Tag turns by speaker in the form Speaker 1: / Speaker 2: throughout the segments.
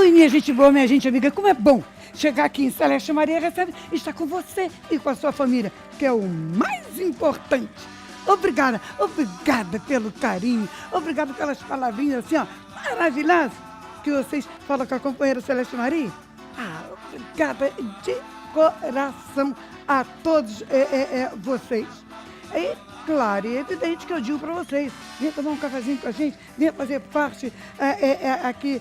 Speaker 1: Oi, minha gente boa, minha gente amiga, como é bom chegar aqui em Celeste Maria Recebe e estar com você e com a sua família, que é o mais importante. Obrigada pelo carinho, obrigada pelas palavrinhas assim, ó, maravilhosas que vocês falam com a companheira Celeste Maria. Obrigada de coração a todos vocês. E claro, é evidente que eu digo para vocês, venha tomar um cafezinho com a gente, venha fazer parte aqui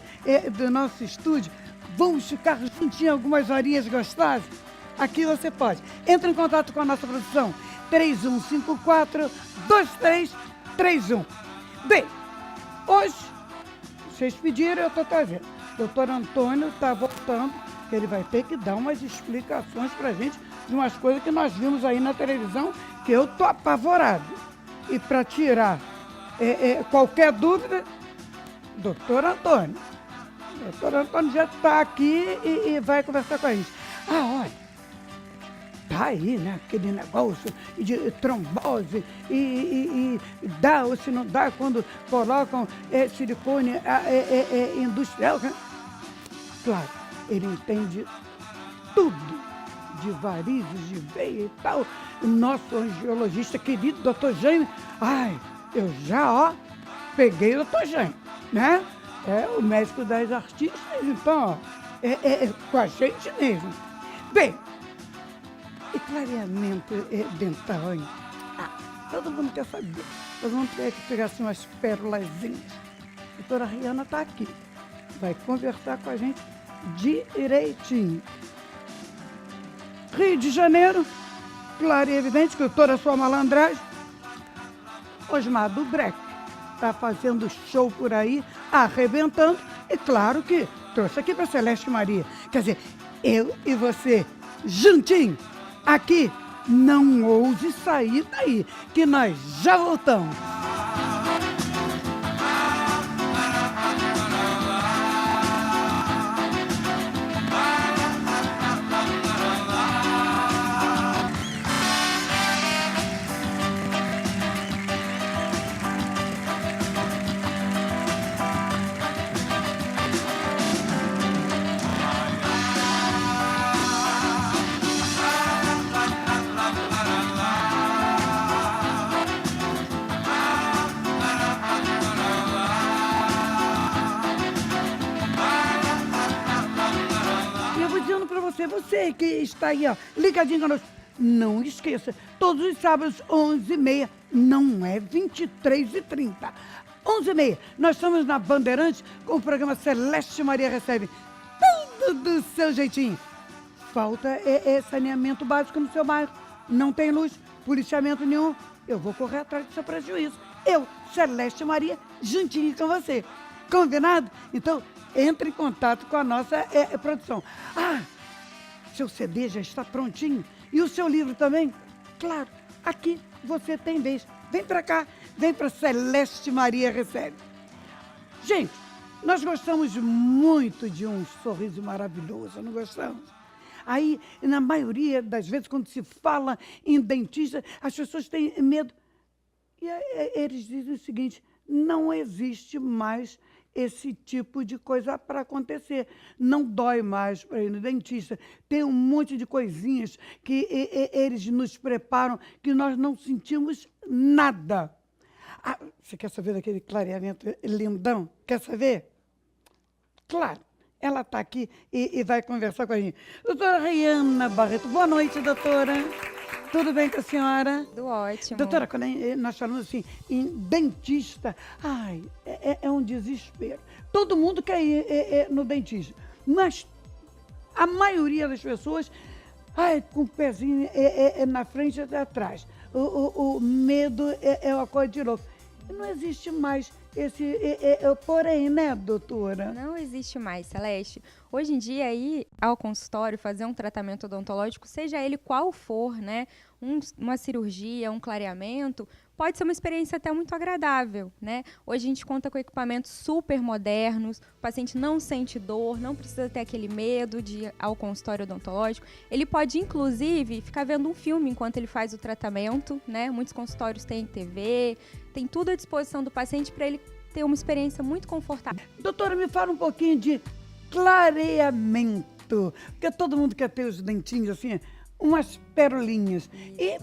Speaker 1: do nosso estúdio. Vamos ficar juntinhos em algumas horinhas gostosas. Aqui você pode. Entre em contato com a nossa produção, 3154-2331. Bem, hoje, vocês pediram, eu estou trazendo. Doutor Antônio está voltando, que ele vai ter que dar umas explicações para a gente de umas coisas que nós vimos aí na televisão, que eu tô apavorado. E para tirar qualquer dúvida, doutor Antônio. Doutor Antônio já está aqui e vai conversar com a gente. Olha, tá aí, né, aquele negócio de trombose e dá ou se não dá quando colocam silicone industrial. Né? Claro, ele entende tudo de varizes, de veia e tal. O nosso angiologista querido, doutor Jaime, eu já, peguei o doutor Jaime, né? É o médico das artistas, então, com a gente mesmo. Bem, e clareamento dental, hein? Todo mundo quer saber. Todo mundo quer que pegasse umas pérolazinhas. A doutora Riana está aqui. Vai conversar com a gente direitinho. Rio de Janeiro, claro e evidente que toda a sua malandragem. Osmar do Breck está fazendo show por aí, arrebentando. E claro que trouxe aqui para Celeste Maria. Quer dizer, eu e você, juntinho, aqui, não ouse sair daí, que nós já voltamos. Você que está aí, ligadinho conosco, não esqueça, todos os sábados, 11h30, não é 23h30, 11h30, nós estamos na Bandeirantes com o programa Celeste Maria Recebe, tudo do seu jeitinho. Falta saneamento básico no seu bairro, não tem luz, policiamento nenhum, eu vou correr atrás do seu prejuízo. Eu, Celeste Maria, juntinho com você. Combinado? Então, entre em contato com a nossa produção. Seu CD já está prontinho. E o seu livro também? Claro, aqui você tem vez. Vem para cá, vem para Celeste Maria Recebe. Gente, nós gostamos muito de um sorriso maravilhoso, não gostamos? Aí, na maioria das vezes, quando se fala em dentista, as pessoas têm medo. E eles dizem o seguinte, não existe mais esse tipo de coisa para acontecer. Não dói mais para ir no dentista. Tem um monte de coisinhas que eles nos preparam que nós não sentimos nada. Você quer saber daquele clareamento lindão? Quer saber? Claro, ela está aqui e vai conversar com a gente. Doutora Riana Barreto, boa noite, doutora. Tudo bem com a senhora?
Speaker 2: Tudo ótimo.
Speaker 1: Doutora, quando nós falamos assim em dentista, é um desespero. Todo mundo quer ir no dentista, mas a maioria das pessoas, com o pezinho na frente e atrás. O medo é uma coisa de louco. Não existe mais esse porém, né, doutora?
Speaker 2: Não existe mais, Celeste. Hoje em dia, ir ao consultório fazer um tratamento odontológico, seja ele qual for, né, uma cirurgia, um clareamento, pode ser uma experiência até muito agradável, né? Hoje a gente conta com equipamentos super modernos, o paciente não sente dor, não precisa ter aquele medo de ir ao consultório odontológico. Ele pode, inclusive, ficar vendo um filme enquanto ele faz o tratamento, né? Muitos consultórios têm TV, tem tudo à disposição do paciente para ele ter uma experiência muito confortável.
Speaker 1: Doutora, me fala um pouquinho de clareamento. Porque todo mundo quer ter os dentinhos assim, umas perolinhas. E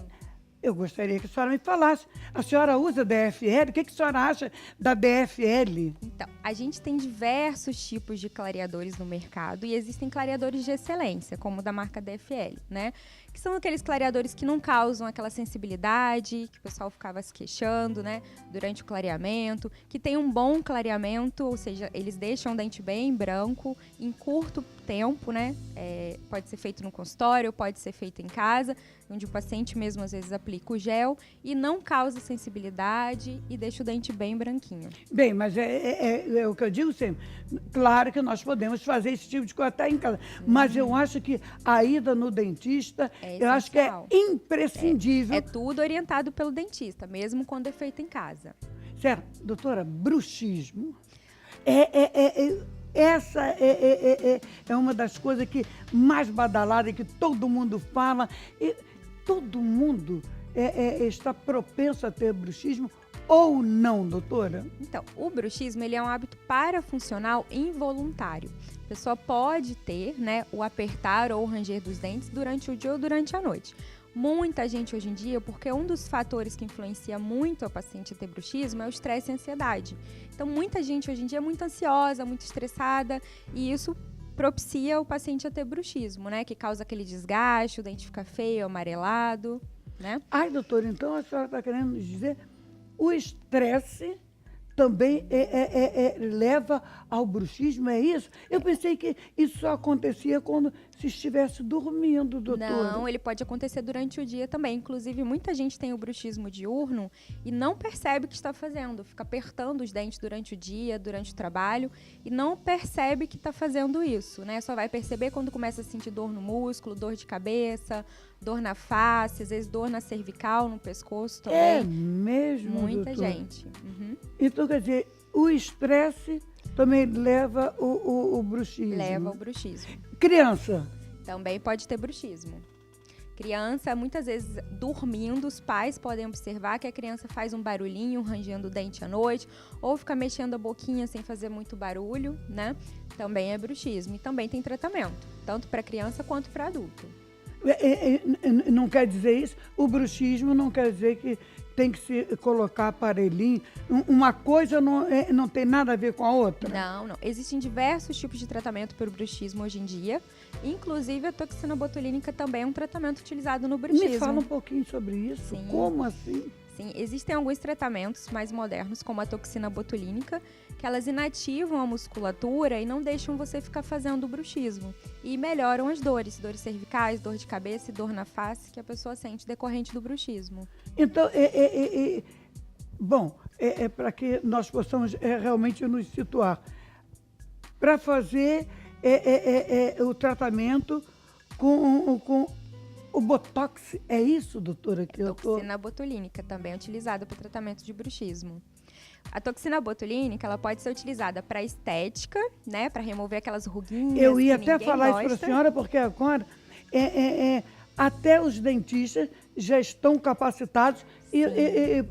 Speaker 1: eu gostaria que a senhora me falasse. A senhora usa DFL? O que a senhora acha da DFL?
Speaker 2: Então, a gente tem diversos tipos de clareadores no mercado e existem clareadores de excelência, como o da marca DFL, né? Que são aqueles clareadores que não causam aquela sensibilidade, que o pessoal ficava se queixando, né? Durante o clareamento, que tem um bom clareamento, ou seja, eles deixam o dente bem branco em curto tempo, né? Pode ser feito no consultório, pode ser feito em casa, onde o paciente mesmo às vezes aplica o gel e não causa sensibilidade e deixa o dente bem branquinho.
Speaker 1: Bem, mas é o que eu digo sempre. Claro que nós podemos fazer esse tipo de coisa até em casa, mas eu acho que a ida no dentista, eu acho que é imprescindível.
Speaker 2: É tudo orientado pelo dentista, mesmo quando é feito em casa.
Speaker 1: Certo, doutora, bruxismo essa é uma das coisas que mais badalada, que todo mundo fala, e todo mundo está propenso a ter bruxismo ou não, doutora?
Speaker 2: Então, o bruxismo ele é um hábito parafuncional involuntário. A pessoa pode ter, né, o apertar ou o ranger dos dentes durante o dia ou durante a noite. Muita gente hoje em dia, porque um dos fatores que influencia muito a paciente a ter bruxismo é o estresse e a ansiedade. Então, muita gente hoje em dia é muito ansiosa, muito estressada, e isso propicia o paciente a ter bruxismo, né? Que causa aquele desgaste, o dente fica feio, amarelado, né?
Speaker 1: Ai, doutora, então a senhora está querendo nos dizer o estresse também leva ao bruxismo, é isso? Eu pensei que isso só acontecia quando se estivesse dormindo, doutora.
Speaker 2: Não, ele pode acontecer durante o dia também. Inclusive, muita gente tem o bruxismo diurno e não percebe o que está fazendo. Fica apertando os dentes durante o dia, durante o trabalho, e não percebe que está fazendo isso, né? Só vai perceber quando começa a sentir dor no músculo, dor de cabeça, dor na face, às vezes dor na cervical, no pescoço também.
Speaker 1: É mesmo,
Speaker 2: Muita
Speaker 1: doutora?
Speaker 2: gente. Uhum.
Speaker 1: Então, quer dizer, o estresse também leva o bruxismo.
Speaker 2: Leva ao bruxismo.
Speaker 1: Criança.
Speaker 2: Também pode ter bruxismo. Criança, muitas vezes dormindo, os pais podem observar que a criança faz um barulhinho, rangendo o dente à noite, ou fica mexendo a boquinha sem fazer muito barulho, né? Também é bruxismo. E também tem tratamento, tanto para criança quanto para adulto.
Speaker 1: Não quer dizer isso? O bruxismo não quer dizer que tem que se colocar aparelhinho. Uma coisa não tem nada a ver com a outra?
Speaker 2: Não. Existem diversos tipos de tratamento para o bruxismo hoje em dia. Inclusive, a toxina botulínica também é um tratamento utilizado no bruxismo.
Speaker 1: Me fala um pouquinho sobre isso.
Speaker 2: Sim.
Speaker 1: Como assim?
Speaker 2: Sim, existem alguns tratamentos mais modernos, como a toxina botulínica, que elas inativam a musculatura e não deixam você ficar fazendo o bruxismo. E melhoram as dores cervicais, dor de cabeça e dor na face que a pessoa sente decorrente do bruxismo.
Speaker 1: Então, bom, para que nós possamos realmente nos situar. Para fazer o tratamento com o Botox, é isso, doutora? Que
Speaker 2: a toxina botulínica também é utilizada para o tratamento de bruxismo. A toxina botulínica, ela pode ser utilizada para estética, né, para remover aquelas ruguinhas.
Speaker 1: Eu ia
Speaker 2: que
Speaker 1: até falar
Speaker 2: gosta.
Speaker 1: isso para a senhora, porque agora até os dentistas já estão capacitados e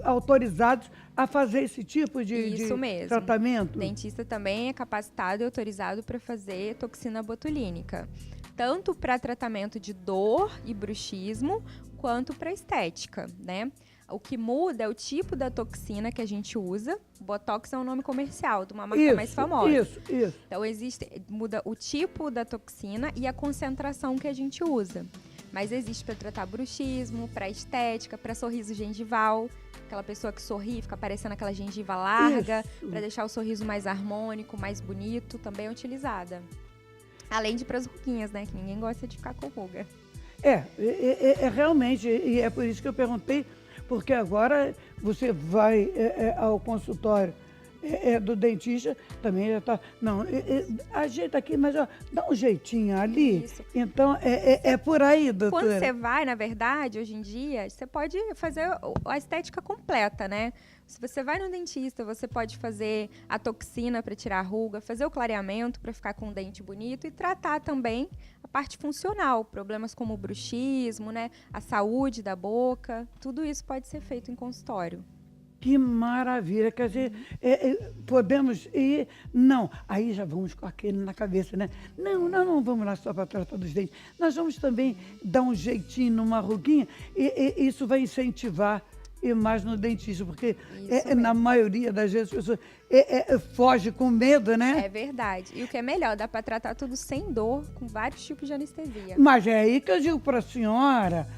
Speaker 1: autorizados a fazer esse tipo de tratamento.
Speaker 2: O dentista também é capacitado e autorizado para fazer toxina botulínica, tanto para tratamento de dor e bruxismo, quanto para estética, né? O que muda é o tipo da toxina que a gente usa. Botox é um nome comercial de uma marca mais famosa.
Speaker 1: Isso.
Speaker 2: Então, muda o tipo da toxina e a concentração que a gente usa. Mas existe para tratar bruxismo, para estética, para sorriso gengival. Aquela pessoa que sorri, fica parecendo aquela gengiva larga, para deixar o sorriso mais harmônico, mais bonito, também é utilizada. Além de para as ruguinhas, né? Que ninguém gosta de ficar com ruga.
Speaker 1: Realmente, e é por isso que eu perguntei, porque agora você vai ao consultório do dentista, também já está... Não, ajeita aqui, mas ó, dá um jeitinho ali.
Speaker 2: Isso.
Speaker 1: Então, é por aí, doutora.
Speaker 2: Quando você vai, na verdade, hoje em dia, você pode fazer a estética completa, né? Se você vai no dentista, você pode fazer a toxina para tirar a ruga, fazer o clareamento para ficar com o dente bonito e tratar também a parte funcional, problemas como o bruxismo, né? A saúde da boca, tudo isso pode ser feito em consultório.
Speaker 1: Que maravilha, quer dizer, podemos ir... Não, aí já vamos com aquele na cabeça, né? Não, nós não vamos lá só para tratar dos dentes. Nós vamos também dar um jeitinho numa ruguinha e isso vai incentivar ir mais no dentista, porque na maioria das vezes as pessoas fogem com medo, né?
Speaker 2: É verdade. E o que é melhor, dá para tratar tudo sem dor, com vários tipos de anestesia.
Speaker 1: Mas é aí que eu digo para a senhora...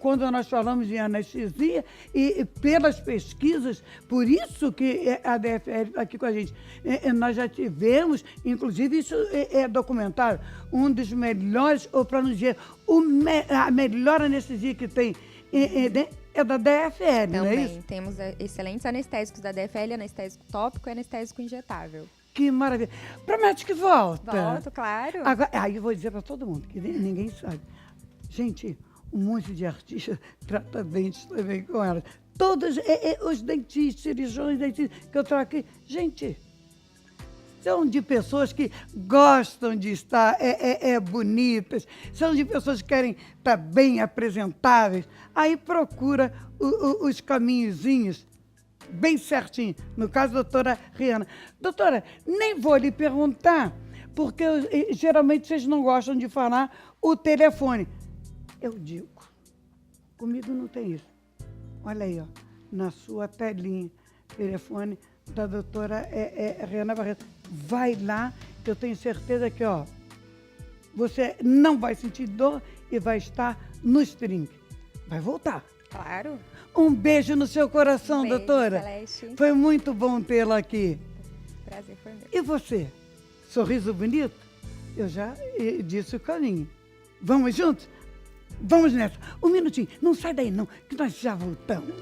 Speaker 1: quando nós falamos em anestesia e pelas pesquisas, por isso que a DFL está aqui com a gente. Nós já tivemos, inclusive isso é documentado, um dos melhores, ou para não dizer, a melhor anestesia que tem é da DFL, não é isso?
Speaker 2: Também temos excelentes anestésicos da DFL, anestésico tópico e anestésico injetável.
Speaker 1: Que maravilha. Promete que volta.
Speaker 2: Volto, claro.
Speaker 1: Agora, aí eu vou dizer para todo mundo, que ninguém sabe. Gente, um monte de artistas trata dentes também com elas. Todos os dentistas, cirurgiões, dentistas que eu trago aqui, gente, são de pessoas que gostam de estar bonitas, são de pessoas que querem estar bem apresentáveis. Aí procura os caminhozinhos bem certinho. No caso, a doutora Rihanna. Doutora, nem vou lhe perguntar, porque geralmente vocês não gostam de falar o telefone. Eu digo, comigo não tem isso. Olha aí, ó, na sua telinha, telefone da doutora Rihanna Barreto. Vai lá, que eu tenho certeza que, ó, você não vai sentir dor e vai estar nos trinques. Vai voltar.
Speaker 2: Claro.
Speaker 1: Um beijo no seu coração,
Speaker 2: Beijo,
Speaker 1: doutora.
Speaker 2: Celeste.
Speaker 1: Foi muito bom tê-la aqui.
Speaker 2: Prazer foi meu.
Speaker 1: E você? Sorriso bonito? Eu já disse o caminho. Vamos juntos? Vamos nessa. Um minutinho. Não sai daí, não, que nós já voltamos.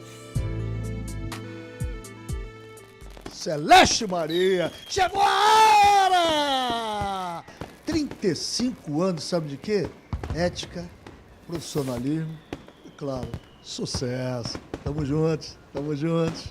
Speaker 3: Celeste Maria, chegou a hora! 35 anos, sabe de quê? Ética, profissionalismo e, claro, sucesso. Tamo juntos, tamo juntos.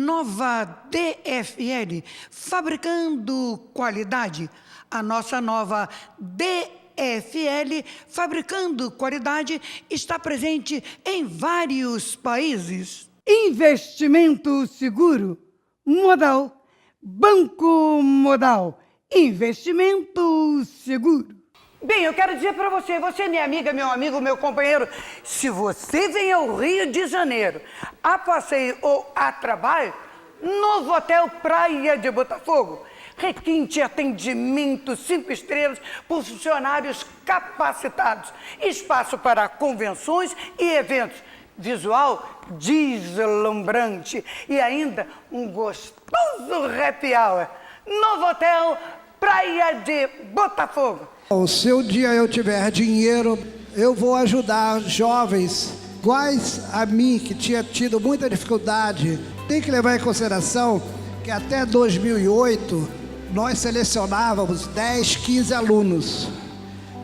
Speaker 1: Nova DFL, fabricando qualidade. A nossa nova DFL, fabricando qualidade, está presente em vários países. Investimento seguro, modal, Banco Modal, investimento seguro. Bem, eu quero dizer para você, minha amiga, meu amigo, meu companheiro, se você vem ao Rio de Janeiro a passeio ou a trabalho, Novo Hotel Praia de Botafogo, requinte atendimento 5 estrelas por funcionários capacitados, espaço para convenções e eventos, visual deslumbrante e ainda um gostoso happy hour. Novo Hotel Praia de Botafogo.
Speaker 4: Se um dia eu tiver dinheiro, eu vou ajudar jovens iguais a mim, que tinha tido muita dificuldade. Tem que levar em consideração que até 2008 nós selecionávamos 10, 15 alunos.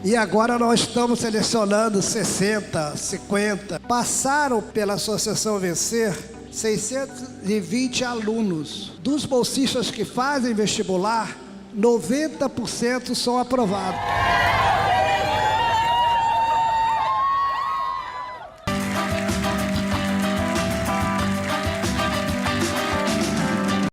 Speaker 4: E agora nós estamos selecionando 60, 50. Passaram pela Associação Vencer 620 alunos. Dos bolsistas que fazem vestibular, 90% são aprovados.